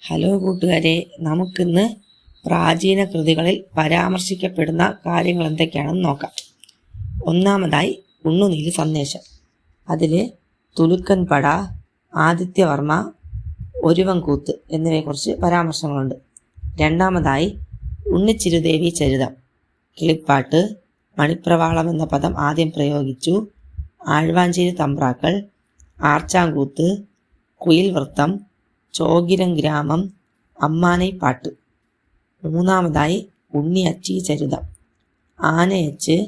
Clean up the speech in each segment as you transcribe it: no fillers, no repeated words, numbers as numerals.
Hello കൂട്ടുകാരെ, നമുക്കിന്ന് പ്രാചീന കൃതികളിൽ പരാമർശിക്കപ്പെടുന്ന കാര്യങ്ങൾ എന്തൊക്കെയാണെന്ന് നോക്കാം. ഒന്നാമതായി ഉണ്ണുനീലി സന്ദേശം. അതിൽ തുലുക്കൻ പട, ആദിത്യവർമ്മ, ഒരുവൻകൂത്ത് എന്നിവയെക്കുറിച്ച് പരാമർശങ്ങളുണ്ട്. രണ്ടാമതായി ഉണ്ണിച്ചിരുദേവി ചരിതം. കിളിപ്പാട്ട്, മണിപ്രവാളം എന്ന പദം ആദ്യം പ്രയോഗിച്ചു. ആഴ്വാഞ്ചേരി തമ്പ്രാക്കൾ, ആർച്ചാങ്കൂത്ത്, കുയിൽ വൃത്തം, ചോകിരം ഗ്രാമം, അമ്മാനൈപ്പാട്ട്. മൂന്നാമതായി ഉണ്ണിയച്ചി ചരിതം. ആനയച്ച്,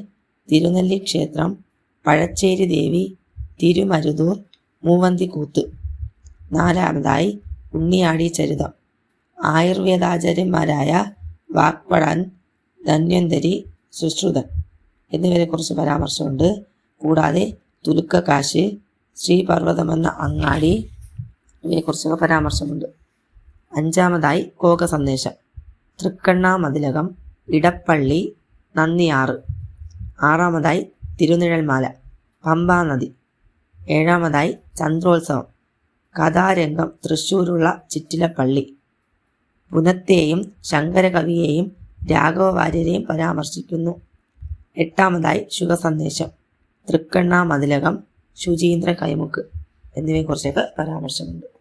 തിരുനെല്ലി ക്ഷേത്രം, പഴച്ചേരി ദേവി, തിരുമരുതൂർ, മൂവന്തിക്കൂത്ത്. നാലാമതായി ഉണ്ണിയാടി ചരിതം. ആയുർവേദാചാര്യന്മാരായ വാക്പടൻ, ധന്വന്തരി, സുശ്രുതൻ എന്നിവരെക്കുറിച്ച് പരാമർശമുണ്ട്. കൂടാതെ തുലുക്കക്കാശ്, ശ്രീപർവ്വതമെന്ന അങ്ങാടി ഇവയെക്കുറിച്ചൊക്കെ പരാമർശമുണ്ട്. അഞ്ചാമതായി കോക സന്ദേശം. തൃക്കണ്ണാമതിലകം, ഇടപ്പള്ളി, നന്ദിയാറ്. ആറാമതായി തിരുനിഴൽമാല, പമ്പാനദി. ഏഴാമതായി ചന്ദ്രോത്സവം. കഥാരംഗം തൃശ്ശൂരുള്ള ചിറ്റിലപ്പള്ളി. പുനത്തെയും ശങ്കരകവിയെയും രാഘവവാര്യരെയും പരാമർശിക്കുന്നു. എട്ടാമതായി ശുഭസന്ദേശം. തൃക്കണ്ണാമതിലകം, ശുചീന്ദ്ര കൈമുക്ക് എന്നിവയെക്കുറിച്ചൊക്കെ പരാമർശമുണ്ട്.